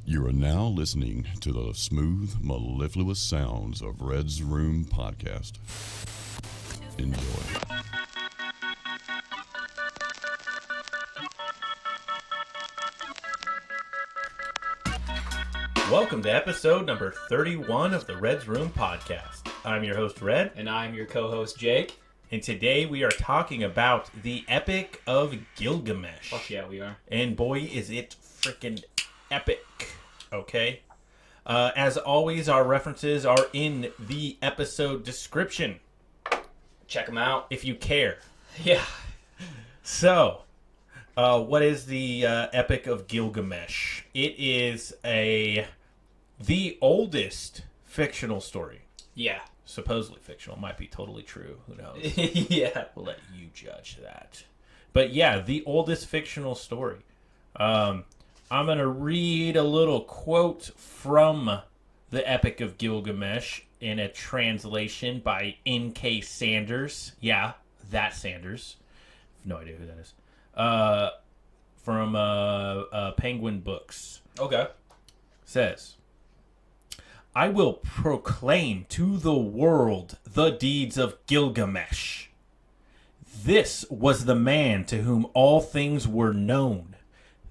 You are now listening to the smooth, mellifluous sounds of Red's Room Podcast. Enjoy. Welcome to episode number 31 of the Red's Room Podcast. I'm your host, Red. And I'm your co-host, Jake. And today we are talking about the Epic of Gilgamesh. Fuck yeah, we are. And boy, is it freaking epic. Okay? As always, our references are in the episode description. Check them out. If you care. Yeah. So, what is the Epic of Gilgamesh? It is the oldest fictional story. Yeah. Supposedly fictional. Might be totally true. Who knows? Yeah. We'll let you judge that. But yeah, the oldest fictional story. I'm going to read a little quote from the Epic of Gilgamesh in a translation by N.K. Sanders. Yeah, that Sanders. I have no idea who that is. From Penguin Books. Okay. Says, I will proclaim to the world the deeds of Gilgamesh. This was the man to whom all things were known.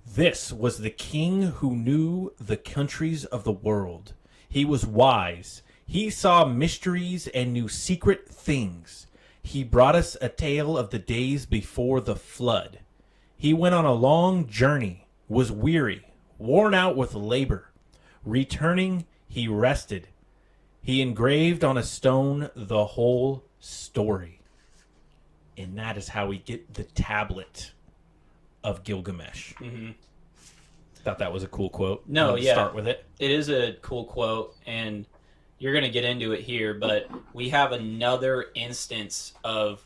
This was the king who knew the countries of the world. He was wise. He saw mysteries and knew secret things. He brought us a tale of the days before the flood. He went on a long journey, was weary, worn out with labor. Returning, he rested. He engraved on a stone the whole story. And that is how we get the tablet of Gilgamesh. Mm-hmm. Thought that was a cool quote. No, yeah. Start with it. It is a cool quote, and you're going to get into it here, but we have another instance of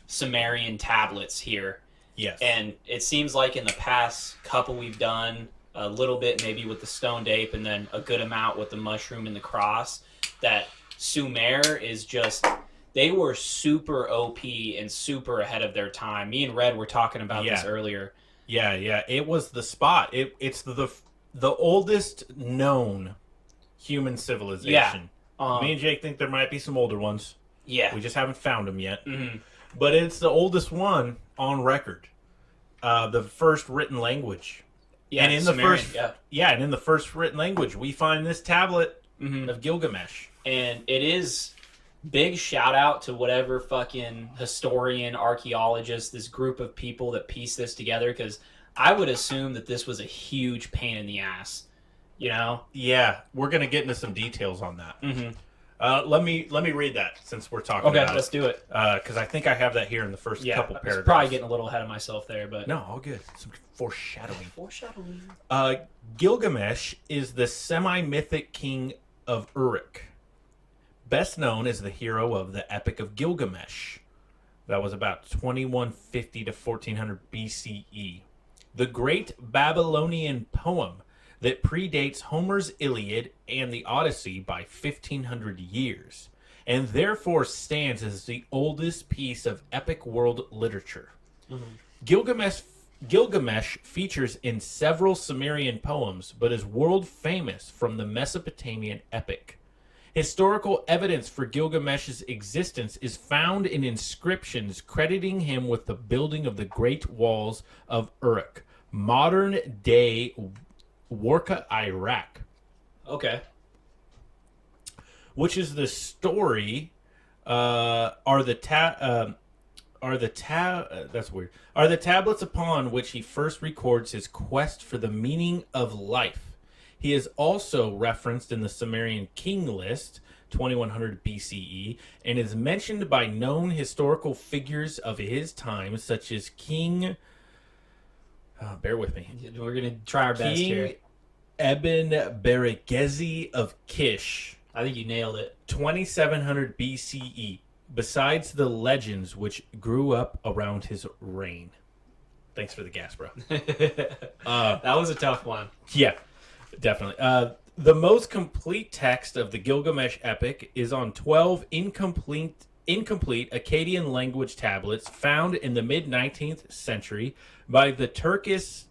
Sumerian tablets here. Yes. And it seems like in the past couple we've done a little bit maybe with the stoned ape and then a good amount with the mushroom and the cross, that Sumer is just, they were super OP and super ahead of their time. Me and Red were talking about this earlier. Yeah. It was the spot. It's the oldest known human civilization. Yeah. Me and Jake think there might be some older ones. Yeah. We just haven't found them yet. Mm-hmm. But it's the oldest one on record. The first written language. Yeah, and in Sumerian, and in the first written language, we find this tablet of Gilgamesh. And it is big shout out to whatever fucking historian, archaeologist, this group of people that pieced this together, because I would assume that this was a huge pain in the ass, you know? Yeah, we're gonna get into some details on that. Mm-hmm. Let me read that since we're talking about it. Okay, let's do it. Because I think I have that here in the first couple I was paragraphs. probably getting a little ahead of myself there, but... No, all good. Some foreshadowing. Foreshadowing. Gilgamesh is the semi-mythic king of Uruk, best known as the hero of the Epic of Gilgamesh. That was about 2150 to 1400 BCE. The great Babylonian poem that predates Homer's Iliad and the Odyssey by 1500 years, and therefore stands as the oldest piece of epic world literature. Mm-hmm. Gilgamesh features in several Sumerian poems, but is world famous from the Mesopotamian epic. Historical evidence for Gilgamesh's existence is found in inscriptions crediting him with the building of the Great Walls of Uruk, modern-day Warka, Iraq. Okay. Which is the story, are the tablets upon which he first records his quest for the meaning of life. He is also referenced in the Sumerian king list, 2100 BCE, and is mentioned by known historical figures of his time, such as King... bear with me. We're going to try our best here. Eben Beregezi of Kish. I think you nailed it. 2700 BCE. Besides the legends which grew up around his reign. Thanks for the gas, bro. That was a tough one. Yeah, definitely. The most complete text of the Gilgamesh epic is on 12 incomplete Akkadian language tablets found in the mid-19th century by the Turkish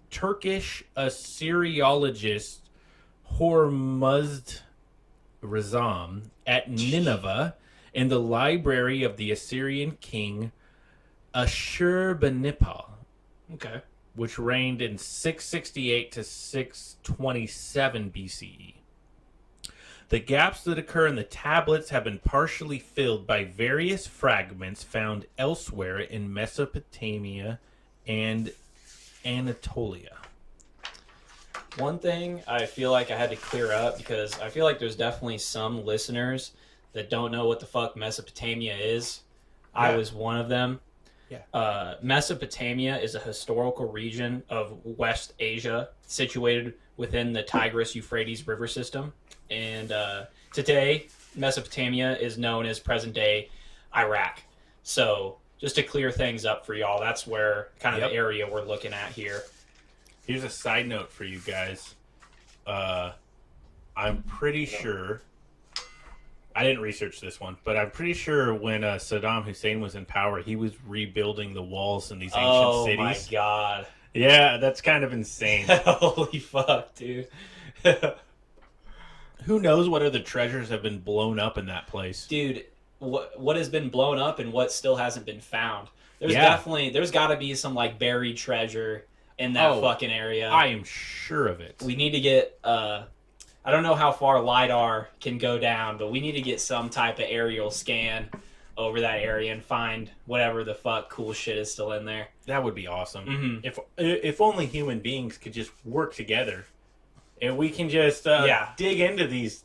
Assyriologist Hormuzd Razam at Nineveh in the library of the Assyrian king Ashurbanipal, Okay. which reigned in 668 to 627 BCE. The gaps that occur in the tablets have been partially filled by various fragments found elsewhere in Mesopotamia and Anatolia. One thing I feel like I had to clear up, because I feel like there's definitely some listeners that don't know what the fuck Mesopotamia is. I Yeah. was one of them. Yeah. Mesopotamia is a historical region of West Asia situated within the Tigris-Euphrates river system. And today, Mesopotamia is known as present-day Iraq. So just to clear things up for y'all, that's where kind of the area we're looking at here. Here's a side note for you guys. I'm pretty sure... I didn't research this one, but I'm pretty sure when Saddam Hussein was in power, he was rebuilding the walls in these ancient cities. Oh my god. Yeah, that's kind of insane. Holy fuck, dude. Who knows what other treasures have been blown up in that place? Dude, what has been blown up and what still hasn't been found? There's got to be some like buried treasure in that fucking area. I am sure of it. We need to get I don't know how far LiDAR can go down, but we need to get some type of aerial scan over that area and find whatever the fuck cool shit is still in there. That would be awesome. Mm-hmm. If only human beings could just work together, and we can just dig into these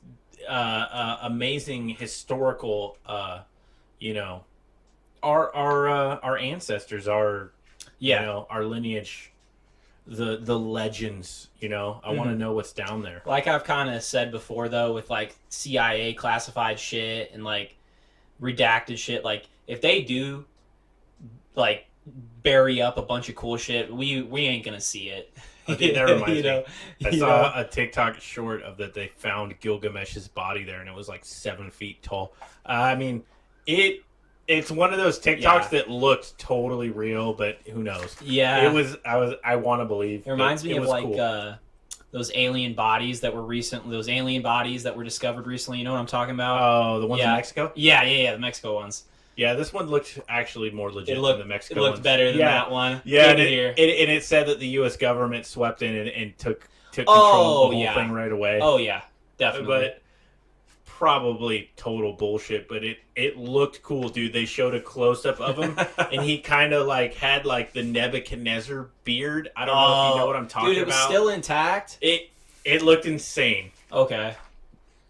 amazing historical, our ancestors, our lineage. The legends, I want to know what's down there. Like I've kind of said before, though, with like CIA classified shit and like redacted shit, like if they do like bury up a bunch of cool shit, we ain't gonna see it. Oh, dude, that reminds me. I saw a TikTok short of that they found Gilgamesh's body there, and it was like 7 feet tall. I mean, it's one of those TikToks that looked totally real, but who knows? Yeah, I want to believe. It reminds me of like cool. Those alien bodies that were discovered recently. You know what I'm talking about? Oh, the ones in Mexico. Yeah, the Mexico ones. Yeah, this one looked actually more legit than the Mexico ones. It looked ones. better than that one. Yeah, and it said that the U.S. government swept in and took control of the whole thing right away. Oh yeah, definitely. But probably total bullshit, but it looked cool, dude. They showed a close-up of him, and he kind of like had like the Nebuchadnezzar beard. I don't know if you know what I'm talking about. Dude, it was still intact? It looked insane. Okay.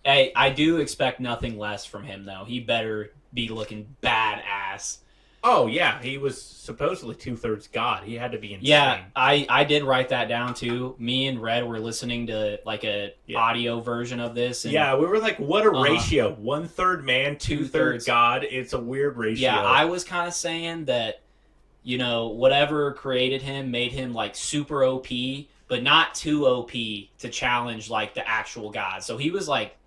Hey, I do expect nothing less from him, though. He better be looking badass. Oh, yeah. He was supposedly 2/3 God. He had to be insane. Yeah, I did write that down, too. Me and Red were listening to, like, a audio version of this. And, yeah, we were like, what a ratio. 1/3 man, 2/3 God. It's a weird ratio. Yeah, I was kind of saying that, whatever created him made him, like, super OP, but not too OP to challenge, like, the actual God. So he was, like,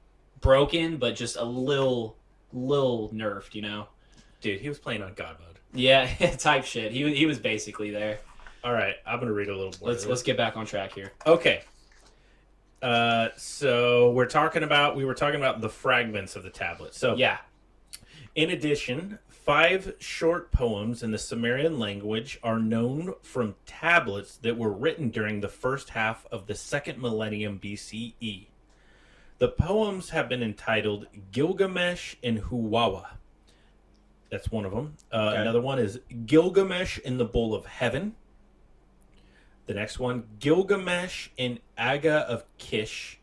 broken, but just a little nerfed, Dude, he was playing on God mode. Yeah, type shit. He was basically there. All right, I'm gonna read a little more. Let's get back on track here. Okay. So we were talking about the fragments of the tablet. So yeah. In addition, 5 short poems in the Sumerian language are known from tablets that were written during the first half of the 2nd millennium BCE. The poems have been entitled Gilgamesh and Huwawa. That's one of them. Okay. Another one is Gilgamesh in the Bowl of Heaven. The next one, Gilgamesh in Aga of Kish.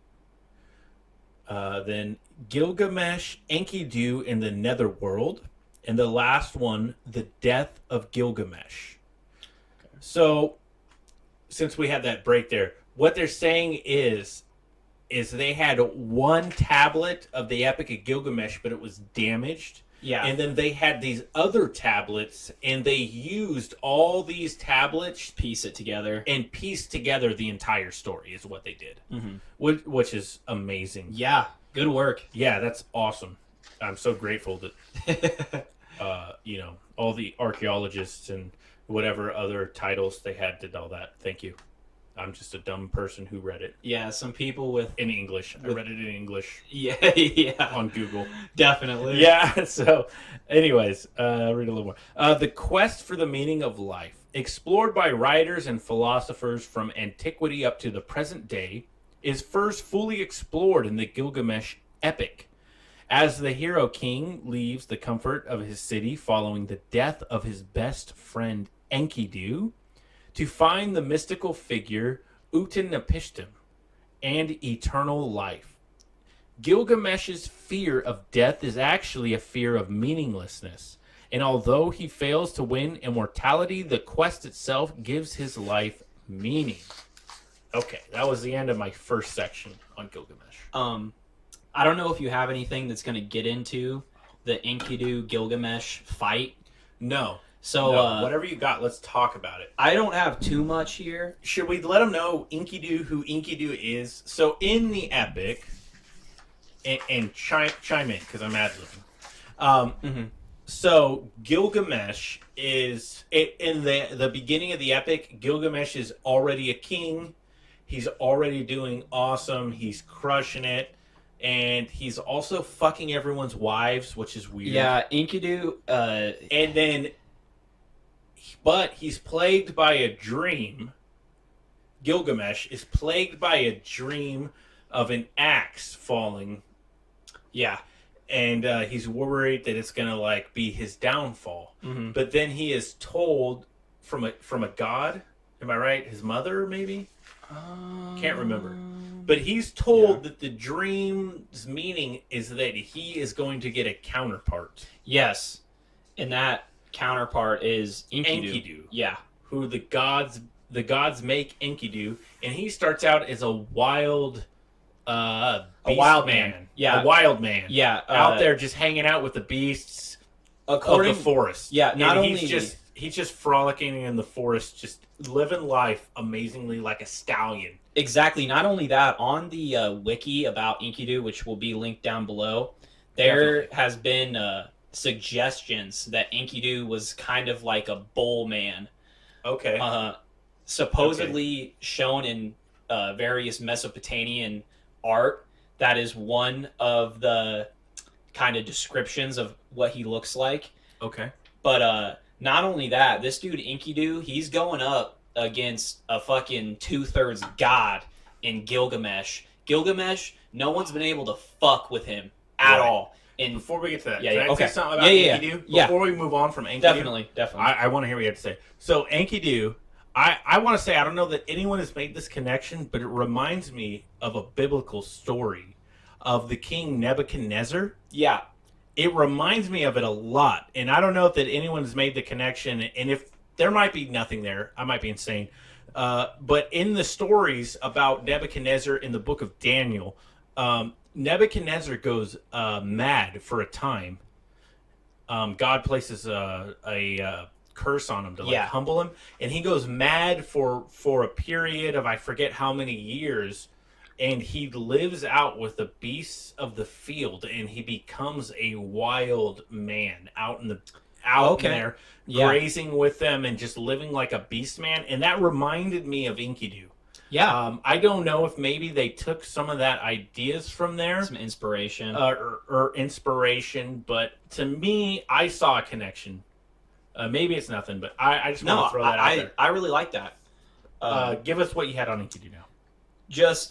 Then Gilgamesh Enkidu in the Netherworld. And the last one, The Death of Gilgamesh. Okay. So, since we had that break there, what they're saying is they had one tablet of the Epic of Gilgamesh, but it was damaged. Yeah. And then they had these other tablets, and they used all these tablets, piece it together, and piece together the entire story is what they did, which is amazing. Yeah, good work. Yeah, that's awesome. I'm so grateful that all the archaeologists and whatever other titles they had did all that. Thank you. I'm just a dumb person who read it Yeah, some people with in English. I read it in English yeah on Google. definitely. Yeah, so anyways, read a little more. The quest for the meaning of life, explored by writers and philosophers from antiquity up to the present day, is first fully explored in the Gilgamesh epic. As the hero king leaves the comfort of his city following the death of his best friend Enkidu to find the mystical figure Utanapishtim and eternal life. Gilgamesh's fear of death is actually a fear of meaninglessness, and although he fails to win immortality, the quest itself gives his life meaning. Okay, that was the end of my first section on Gilgamesh. I don't know if you have anything that's going to get into the Enkidu Gilgamesh fight. No. So No, whatever you got, let's talk about it. I don't have too much here. Should we let them know Enkidu who Enkidu is? So in the epic, and chime in because I'm ad-libbing. So Gilgamesh is in the beginning of the epic. Gilgamesh is already a king. He's already doing awesome. He's crushing it, and he's also fucking everyone's wives, which is weird. Yeah, Enkidu. And then, but he's plagued by a dream. Gilgamesh is plagued by a dream of an axe falling. Yeah. And he's worried that it's gonna like be his downfall. Mm-hmm. But then he is told from a god. Am I right? His mother, maybe. Can't remember. But he's told that the dream's meaning is that he is going to get a counterpart. Yes, and that counterpart is Enkidu. Enkidu. Yeah. Who the gods make Enkidu, and he starts out as a wild. A wild man. Yeah. A wild man. Yeah. Out there just hanging out with the beasts of the forest. Yeah, not and only... He's just frolicking in the forest, just living life amazingly like a stallion. Exactly. Not only that, on the wiki about Enkidu, which will be linked down below, there has been suggestions that Enkidu was kind of like a bull man. Okay. Supposedly shown in various Mesopotamian art. That is one of the kind of descriptions of what he looks like. Okay. But not only that, this dude Enkidu, he's going up against a fucking 2/3 god in Gilgamesh. Gilgamesh, no one's been able to fuck with him at all. And before we get to that, can I say something about Enkidu? Before we move on from Enkidu? Definitely. I want to hear what you have to say. So Enkidu, I want to say, I don't know that anyone has made this connection, but it reminds me of a biblical story of the king Nebuchadnezzar. Yeah. It reminds me of it a lot, and I don't know if that anyone's made the connection, and if there might be nothing there, I might be insane. But in the stories about Nebuchadnezzar in the book of Daniel, Nebuchadnezzar goes mad for a time. God places a curse on him to humble him, and he goes mad for a period of I forget how many years, and he lives out with the beasts of the field, and he becomes a wild man out in there grazing with them and just living like a beast man. And that reminded me of Enkidu. Yeah. I don't know if maybe they took some of that ideas from there, some inspiration or inspiration, but to me, I saw a connection. Maybe it's nothing, but I just want to throw that out there. I really like that. Give us what you had on Enkidu now. Just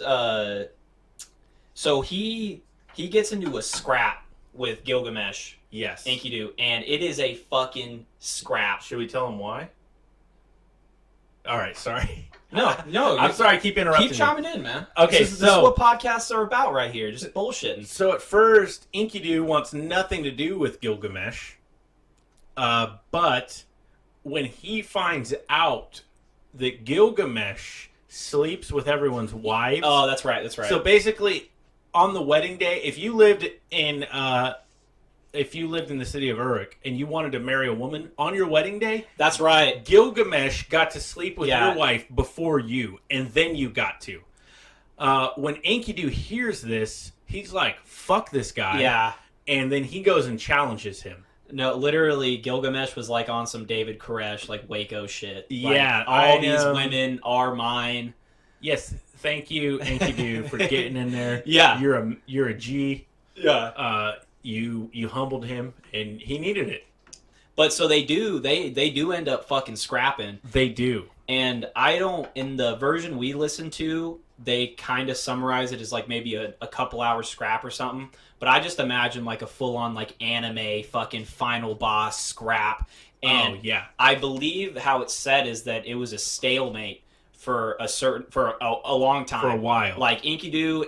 so he gets into a scrap with Gilgamesh. Yes, Enkidu, and it is a fucking scrap. Should we tell him why? All right, sorry. No, I'm sorry. Keep interrupting. Keep chiming in, man. Okay, this is what podcasts are about right here. Just bullshitting. So at first, Enkidu wants nothing to do with Gilgamesh. But when he finds out that Gilgamesh sleeps with everyone's wives... Oh, that's right. So basically, on the wedding day, if you lived in the city of Uruk and you wanted to marry a woman, on your wedding day... That's right. Gilgamesh got to sleep with your wife before you, and then you got to. When Enkidu hears this, he's like, fuck this guy. Yeah. And then he goes and challenges him. No, literally, Gilgamesh was like on some David Koresh, like Waco shit. Like, Yeah, all these women are mine. Yes, thank you, Enkidu, for getting in there. Yeah. You're a G. Yeah. You humbled him, and he needed it. But so they do end up fucking scrapping. They do. And I don't, in the version we listened to, they kind of summarize it as like maybe a couple hours scrap or something. But I just imagine like a full on like anime fucking final boss scrap. And yeah. I believe how it's said is that it was a stalemate for a long time. For a while. Like Enkidu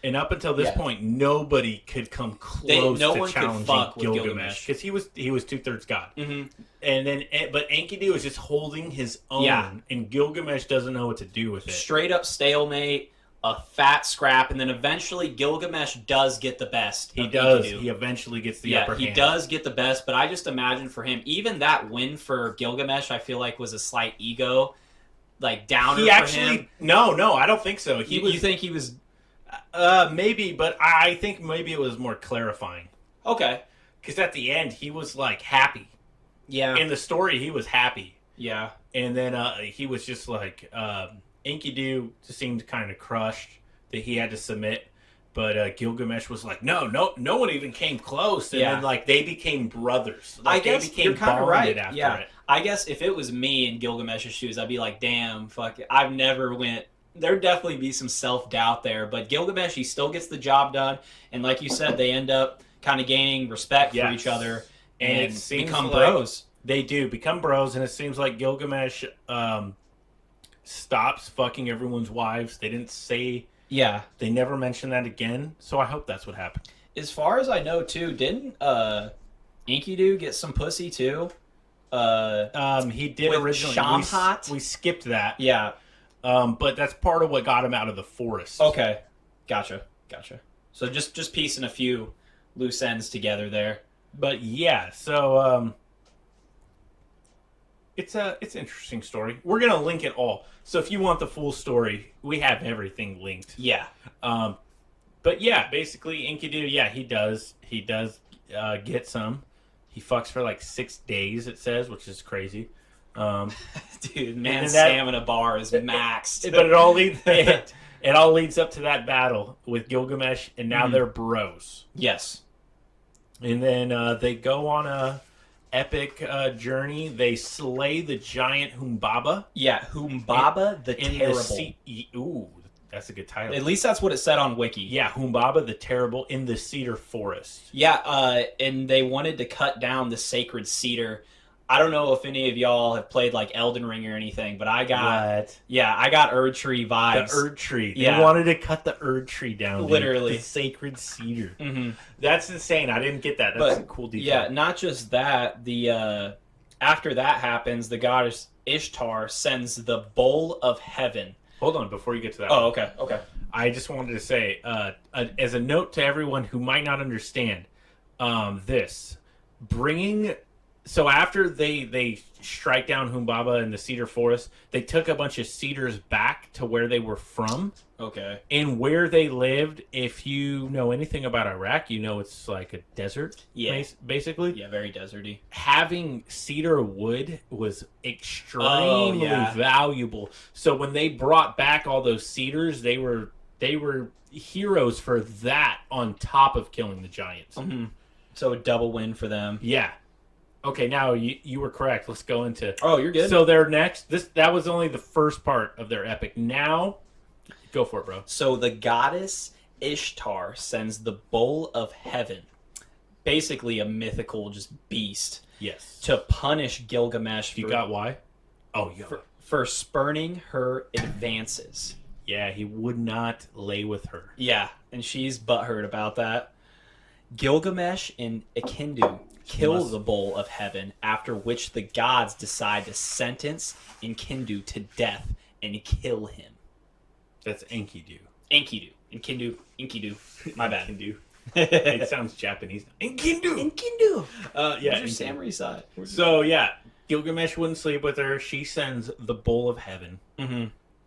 and up until this point, nobody could come close no to one could challenging fuck with Gilgamesh because he was 2/3 god. Mm-hmm. And then, but Enkidu is just holding his own, and Gilgamesh doesn't know what to do with it. Straight up stalemate, a fat scrap, and then eventually Gilgamesh does get the best. He does. Enkidu. He eventually gets the upper hand. He does get the best, but I just imagine for him, even that win for Gilgamesh, I feel like was a slight ego, like downer. He actually, for him. no, I don't think so. You think he was? Maybe, but I think maybe it was more clarifying. Okay. Because at the end, he was like happy. Yeah. In the story, he was happy. Yeah. And then he was just like, Enkidu just seemed kind of crushed that he had to submit. But Gilgamesh was like, no one even came close. And then like they became brothers. Like, I guess they became you're kind of right. After it. I guess if it was me in Gilgamesh's shoes, I'd be like, damn, fuck it. I've never went. There'd definitely be some self-doubt there. But Gilgamesh, he still gets the job done. And like you said, they end up kind of gaining respect for each other and become bros. They do become bros, and it seems like Gilgamesh stops fucking everyone's wives. They didn't say... Yeah. They never mentioned that again, so I hope that's what happened. As far as I know, too, didn't Enkidu get some pussy, too? He did originally. Shamhat? We skipped that. Yeah. But that's part of what got him out of the forest. Okay. Gotcha. So just piecing a few loose ends together there. But yeah, so it's an interesting story. We're gonna link it all. So if you want the full story, we have everything linked. Yeah. But yeah, basically Enkidu, yeah, he does get some. He fucks for like 6 days, it says, which is crazy. Dude, man's stamina bar is maxed. But it all leads up to that battle with Gilgamesh, and now they're bros. Yes. And then they go on a epic journey. They slay the giant Humbaba. Yeah, Humbaba the Terrible. Ooh, that's a good title. At least that's what it said on Wiki. Yeah, Humbaba the Terrible in the cedar forest. Yeah, and they wanted to cut down the sacred cedar. I don't know if any of y'all have played like Elden Ring or anything, but I got Erd Tree vibes. The Erd Tree. They wanted to cut the Erd Tree down. Literally. The sacred cedar. Mm-hmm. That's insane. I didn't get that. That's a cool detail. Yeah, not just that. The after that happens, the goddess Ishtar sends the bowl of heaven. Hold on, before you get to that. Oh, okay. I just wanted to say, as a note to everyone who might not understand, So after they strike down Humbaba in the cedar forest, they took a bunch of cedars back to where they were from. Okay. And where they lived, if you know anything about Iraq, you know it's like a desert, basically. Yeah, very deserty. Having cedar wood was extremely valuable. So when they brought back all those cedars, they were heroes for that on top of killing the giants. Mm-hmm. So a double win for them. Yeah. Okay, now you were correct. Let's go into... Oh, you're good. So their next... That was only the first part of their epic. Now, go for it, bro. So the goddess Ishtar sends the bowl of heaven, basically a mythical just beast, to punish Gilgamesh. You got why? Oh, yeah. For spurning her advances. Yeah, he would not lay with her. Yeah, and she's butthurt about that. Gilgamesh and Enkidu kill the bowl of heaven, after which the gods decide to sentence Enkidu to death and kill him. That's Enkidu. Enkidu. My bad. Enkidu. It sounds Japanese. Enkidu. Yeah, your samurai side. So yeah, Gilgamesh wouldn't sleep with her. She sends the bowl of heaven. Mm-hmm.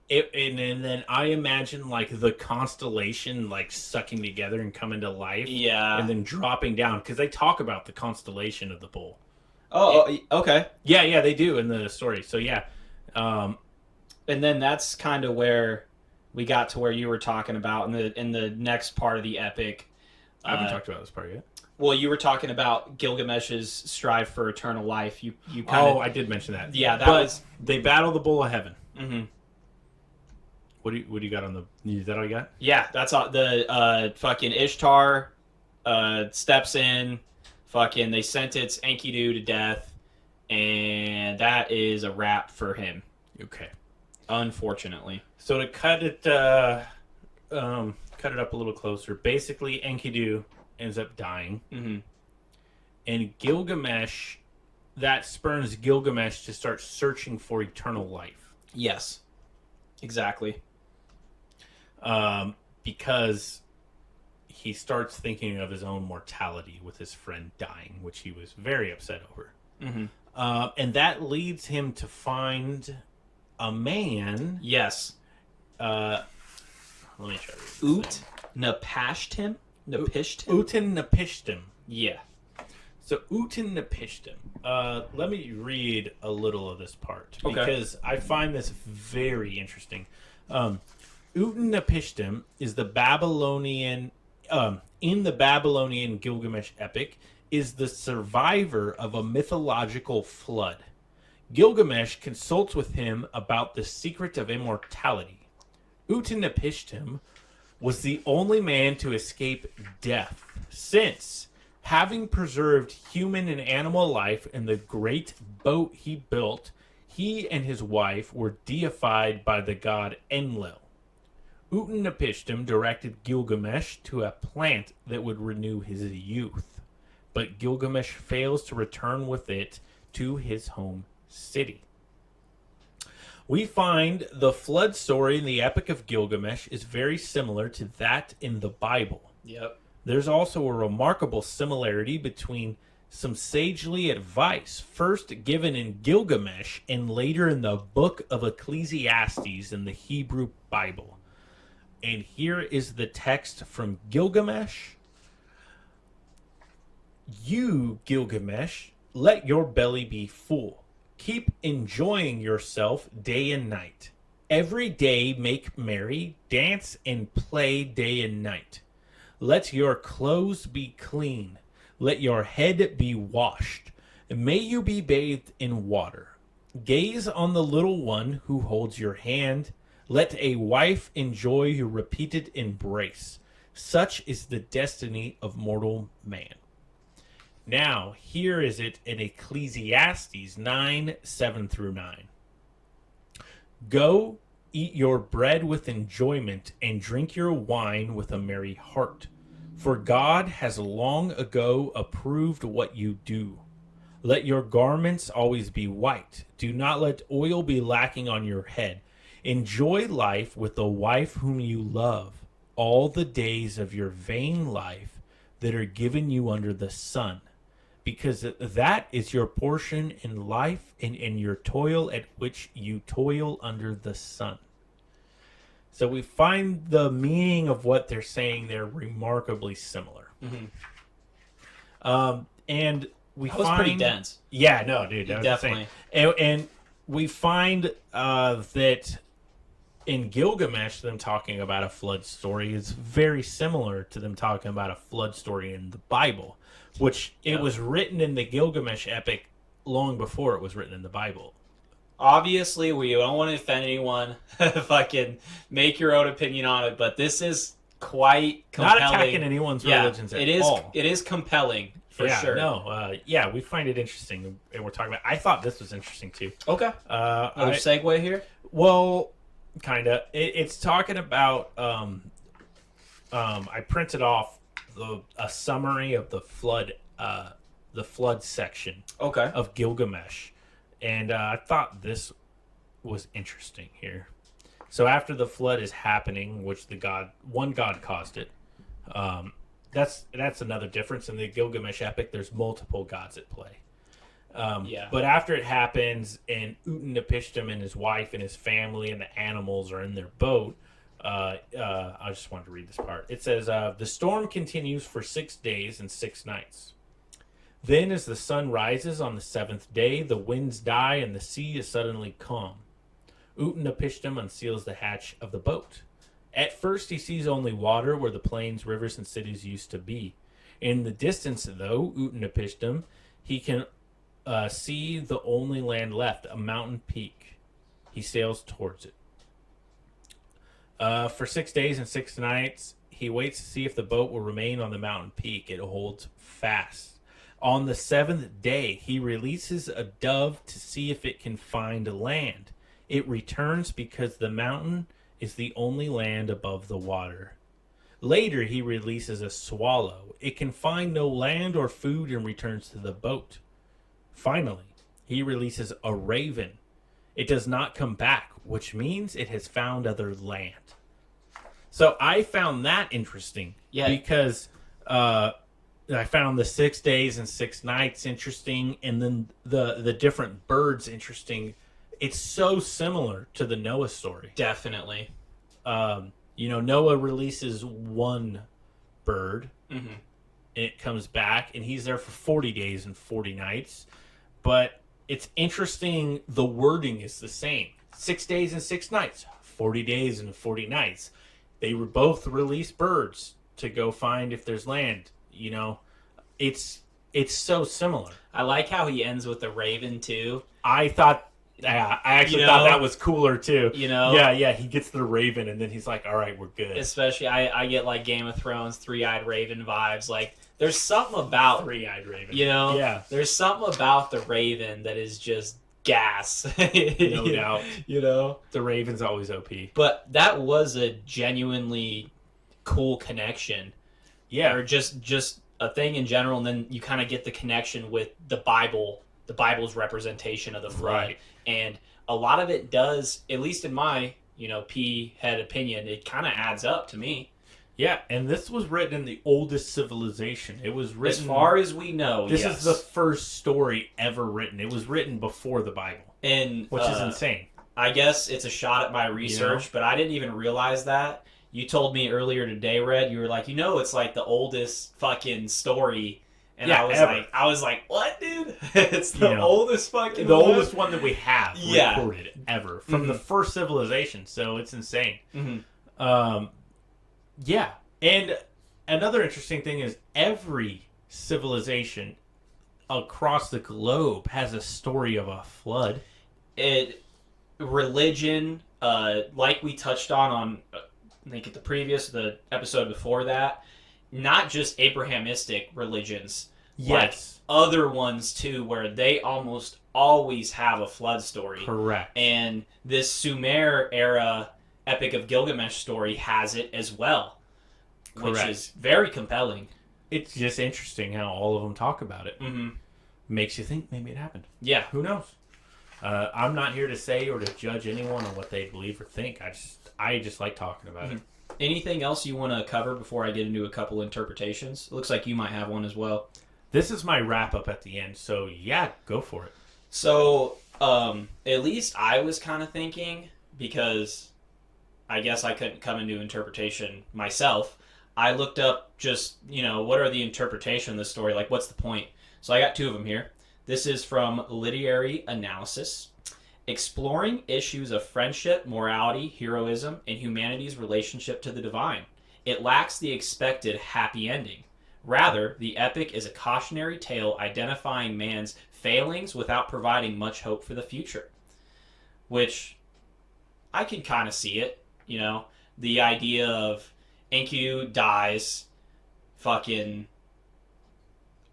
And then I imagine like the constellation like sucking together and coming to life. Yeah. And then dropping down, because they talk about the constellation of the bowl. Okay. Yeah, they do in the story. So yeah. And then that's kind of where we got to where you were talking about in the next part of the epic. I haven't talked about this part yet. Well, you were talking about Gilgamesh's strive for eternal life. You kind of... Oh, I did mention that. Yeah, that but was... They battle the bull of heaven. Mm-hmm. What do you got on the... Is that all you got? Yeah, that's all. The fucking Ishtar steps in. Fucking, they sentence Enkidu to death. And that is a wrap for him. Okay. Unfortunately. So to cut it up a little closer, basically Enkidu ends up dying. Mm-hmm. And Gilgamesh, that spurns Gilgamesh to start searching for eternal life. Yes. Exactly. Because he starts thinking of his own mortality with his friend dying, which he was very upset over. Mm-hmm. And that leads him to find a man. Yes. Let me try to read this thing. Napashtim? Napishtim? Utin-Napishtim. Yeah. So Utin-Napishtim. Let me read a little of this part because I find this very interesting. Utin-Napishtim is the Babylonian in the Babylonian Gilgamesh epic is the survivor of a mythological flood. Gilgamesh consults with him about the secret of immortality. Utin-Napishtim was the only man to escape death, since, having preserved human and animal life in the great boat he built, he and his wife were deified by the god Enlil. Utin-Napishtim directed Gilgamesh to a plant that would renew his youth, but Gilgamesh fails to return with it to his home city. We find the flood story in the Epic of Gilgamesh is very similar to that in the Bible. Yep. There's also a remarkable similarity between some sagely advice first given in Gilgamesh and later in the book of Ecclesiastes in the Hebrew Bible. And here is the text from Gilgamesh. You, Gilgamesh, let your belly be full. Keep enjoying yourself day and night. Every day make merry, dance and play day and night. Let your clothes be clean. Let your head be washed. May you be bathed in water. Gaze on the little one who holds your hand. Let a wife enjoy your repeated embrace. Such is the destiny of mortal man. Now, here is it in Ecclesiastes 9, 7 through 9. Go, eat your bread with enjoyment, and drink your wine with a merry heart. For God has long ago approved what you do. Let your garments always be white. Do not let oil be lacking on your head. Enjoy life with the wife whom you love, all the days of your vain life that are given you under the sun, because that is your portion in life and in your toil at which you toil under the sun. So we find the meaning of what they're saying there remarkably similar. Mm-hmm. And we That was find pretty dense. Yeah, no, dude, that was Definitely. insane. And we find that in Gilgamesh, them talking about a flood story is very similar to them talking about a flood story in the Bible, which it was written in the Gilgamesh epic long before it was written in the Bible. Obviously, we don't want to offend anyone. Fucking make your own opinion on it, but this is quite compelling. Not attacking anyone's religions at all. It is compelling for sure. No, we find it interesting, and we're talking about. I thought this was interesting too. Okay. Another segue here. Well, kind of. It's talking about. I printed off a summary of the flood section. Okay. Of Gilgamesh, and I thought this was interesting here. So after the flood is happening, which one god caused it. That's another difference in the Gilgamesh epic. There's multiple gods at play. But after it happens, and Utin-Napishtim and his wife and his family and the animals are in their boat, I just wanted to read this part. It says, the storm continues for 6 days and 6 nights. Then as the sun rises on the 7th day, the winds die and the sea is suddenly calm. Utin-Napishtim unseals the hatch of the boat. At first, he sees only water where the plains, rivers, and cities used to be. In the distance, though, Utnapishtim, he can see the only land left, a mountain peak. He sails towards it. For 6 days and 6 nights, he waits to see if the boat will remain on the mountain peak. It holds fast. On the 7th day, he releases a dove to see if it can find land. It returns because the mountain is the only land above the water. Later, he releases a swallow. It can find no land or food and returns to the boat. Finally, he releases a raven. It does not come back, which means it has found other land. So I found that interesting. Yeah. Because I found the 6 days and 6 nights interesting, and then the different birds interesting. It's so similar to the Noah story. Definitely. Noah releases one bird, Mm-hmm. and it comes back, and he's there for 40 days and 40 nights. But it's interesting, the wording is the same. 6 days and 6 nights, 40 days and 40 nights. They were both release birds to go find if there's land. It's so similar. I like how he ends with the raven too. I thought that was cooler too. Yeah, he gets the raven and then he's like, all right, we're good. Especially, I get like Game of Thrones, three-eyed raven vibes. Like, there's something about, three-eyed raven. Yeah. There's something about the raven that is just gas. No doubt. The raven's always OP. But that was a genuinely cool connection. Yeah. Or just a thing in general, and then you kind of get the connection with the Bible's representation of the flood. Right. And a lot of it does, at least in my, pea head opinion, it kind of adds up to me. Yeah, and this was written in the oldest civilization. It was written... As far as we know, This yes. is the first story ever written. It was written before the Bible. Which is insane. I guess it's a shot at my research, but I didn't even realize that. You told me earlier today, Red, you were like, it's like the oldest fucking story. And yeah, I was like, what, dude? It's the oldest fucking the one? oldest one that we have recorded ever from the first civilization. So it's insane. Mm-hmm. Yeah. And another interesting thing is every civilization across the globe has a story of a flood. Religion, like we touched on I think the episode before that, not just Abrahamistic religions, yes, like other ones too, where they almost always have a flood story. Correct. And this Sumer era Epic of Gilgamesh story has it as well, which is very compelling. It's just interesting how all of them talk about it. Mm-hmm. Makes you think maybe it happened. Yeah. Who knows? I'm not here to say or to judge anyone on what they believe or think. I just like talking about it. Anything else you want to cover before I get into a couple interpretations? It looks like you might have one as well. This is my wrap up at the end, so yeah, go for it. So, at least I was kind of thinking, because I guess I couldn't come into interpretation myself, I looked up just, what are the interpretation of this story? Like, what's the point? So I got 2 of them here. This is from Literary Analysis. Exploring issues of friendship, morality, heroism, and humanity's relationship to the divine. It lacks the expected happy ending. Rather, the epic is a cautionary tale identifying man's failings without providing much hope for the future. Which, I can kind of see it, The idea of Enkidu dies,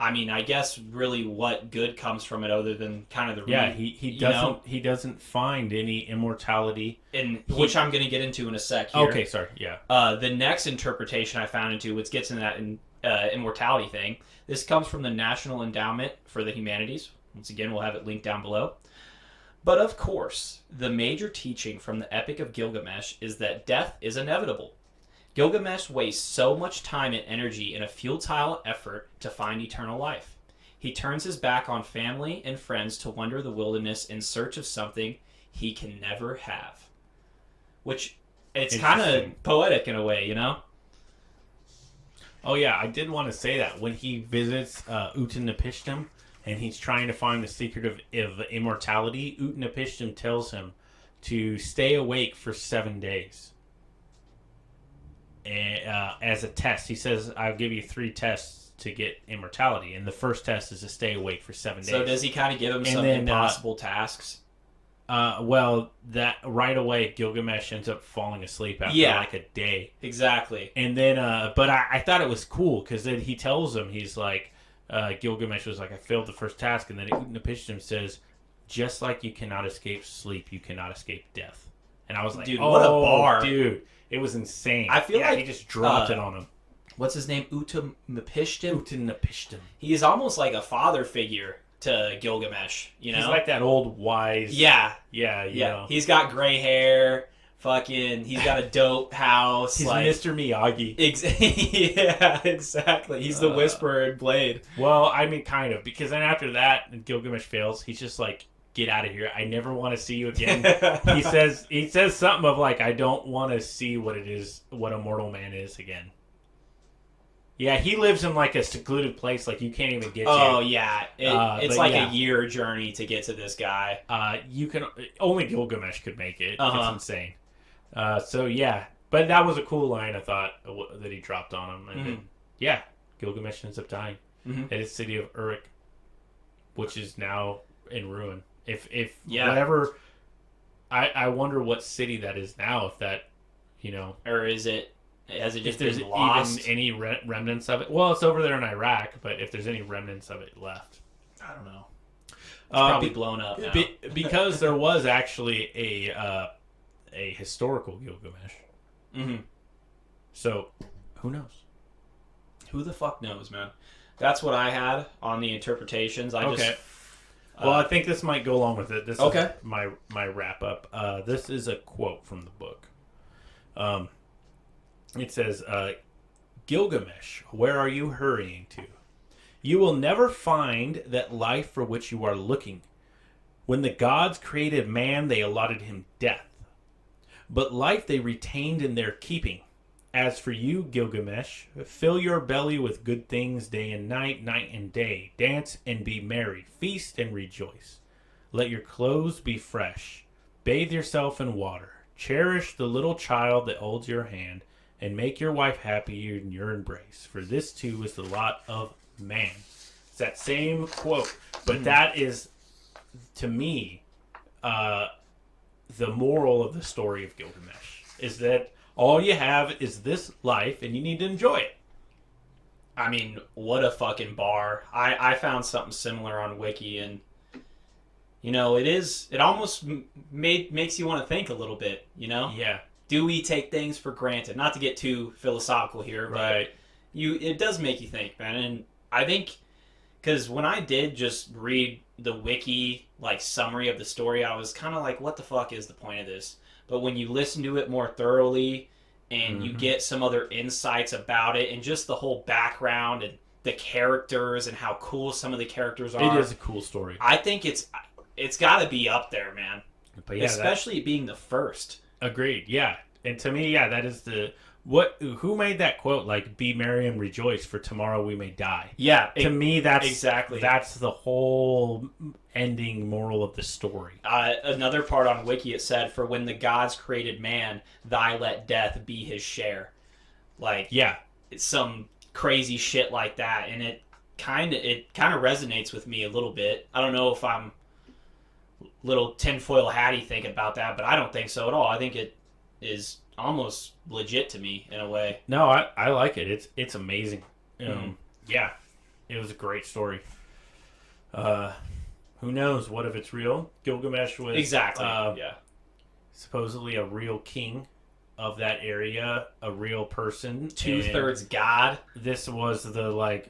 I guess really what good comes from it other than kind of the he doesn't find any immortality, which I'm going to get into in a sec here. Okay, sorry, yeah. The next interpretation I found into, which gets into that immortality thing, this comes from the National Endowment for the Humanities. Once again, we'll have it linked down below. But of course, the major teaching from the Epic of Gilgamesh is that death is inevitable. Gilgamesh wastes so much time and energy in a futile effort to find eternal life. He turns his back on family and friends to wander the wilderness in search of something he can never have. Which, it's kind of poetic in a way, Oh yeah, I did want to say that. When he visits Utnapishtim and he's trying to find the secret of immortality, Utnapishtim tells him to stay awake for 7 days. as a test. He says, "I'll give you 3 tests to get immortality, and the first test is to stay awake for 7 days." So does he kind of give him some impossible tasks? Well, that right away, Gilgamesh ends up falling asleep after like a day. Exactly. And then, but I thought it was cool because then he tells him, he's like, Gilgamesh was like, "I failed the first task," and then Utnapishtim says, "Just like you cannot escape sleep, you cannot escape death." And I was like, dude, what a bar, dude! It was insane. I feel like he just dropped it on him. What's his name? Utnapishtim. Utnapishtim. He is almost like a father figure to Gilgamesh. You know, he's like that old wise. Yeah. You know. He's got gray hair. Fucking, he's got a dope house. He's like, Mr. Miyagi. Yeah, exactly. He's the Whisperer in Blade. Well, I mean, kind of, because then after that, Gilgamesh fails. He's just like, "Get out of here! I never want to see you again." he says something of like, "I don't want to see what it is, what a mortal man is again." Yeah, he lives in like a secluded place, like you can't even get to. Oh yeah, it's like a a year journey to get to this guy. You can only Gilgamesh could make it. Uh-huh. It's insane. So yeah, but that was a cool line I thought that he dropped on him, and then, yeah, Gilgamesh ends up dying at his city of Uruk, which is now in ruin. If whatever, I wonder what city that is now. If that, or is it? Has it just if there's been lost? even any remnants of it? Well, it's over there in Iraq, but if there's any remnants of it left, I don't know. It's probably blown up now. Because there was actually a historical Gilgamesh. Mm-hmm. So, who knows? Who the fuck knows, man? That's what I had on the interpretations. I think this might go along with it. This is my wrap up. This is a quote from the book. It says, "Gilgamesh, where are you hurrying to? You will never find that life for which you are looking. When the gods created man, they allotted him death. But life they retained in their keeping. As for you, Gilgamesh, fill your belly with good things day and night, night and day. Dance and be merry, feast and rejoice. Let your clothes be fresh. Bathe yourself in water. Cherish the little child that holds your hand, and make your wife happy in your embrace. For this too is the lot of man." It's that same quote, but that is, to me, the moral of the story of Gilgamesh is that all you have is this life, and you need to enjoy it. I mean, what a fucking bar. I found something similar on Wiki, and it almost makes you want to think a little bit, Yeah. Do we take things for granted? Not to get too philosophical here, but it does make you think, man. And I think, because when I did just read the Wiki summary of the story, I was kind of like, what the fuck is the point of this? But when you listen to it more thoroughly and you get some other insights about it and just the whole background and the characters and how cool some of the characters are. It is a cool story. I think it's got to be up there, man. But yeah, especially being the first. Agreed. Yeah. And to me, that is who made that quote, like, "Be merry and rejoice, for tomorrow we may die." Yeah. To me, that's exactly. That's the whole ending moral of the story. Another part on Wiki, it said, "For when the gods created man, thy let death be his share." It's some crazy shit like that, and it kind of resonates with me a little bit. I don't know if I'm little tinfoil hatty thinking about that, but I don't think so at all. I think it is almost legit to me in a way. No, I like it. It's amazing. Yeah, it was a great story. Who knows? What if it's real? Gilgamesh was supposedly a real king of that area, a real person, 2/3 god. This was the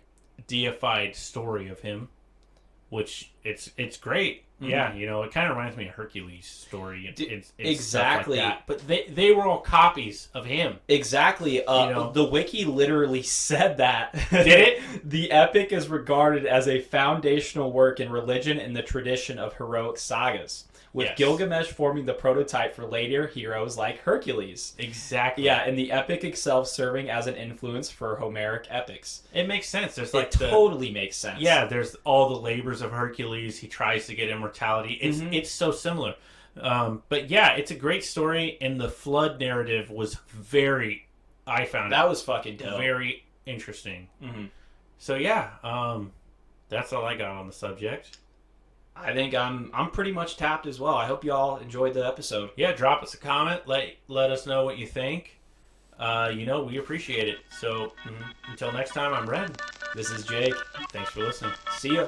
deified story of him, which it's great. Yeah, it kind of reminds me of Hercules' story. It's exactly. stuff like that. But they were all copies of him. Exactly. The Wiki literally said that. Did it? The epic is regarded as a foundational work in religion and the tradition of heroic sagas, with Gilgamesh forming the prototype for later heroes like Hercules. Exactly. Yeah, and the epic itself serving as an influence for Homeric epics. It makes sense. There's totally makes sense. Yeah, there's all the labors of Hercules. He tries to get immortality. It's so similar. But yeah, it's a great story, and the flood narrative was very I found That it was fucking dope. very interesting. Mm-hmm. So yeah, that's all I got on the subject. I think I'm pretty much tapped as well. I hope you all enjoyed the episode. Yeah, drop us a comment. Let us know what you think. We appreciate it. So until next time, I'm Red. This is Jake. Thanks for listening. See ya.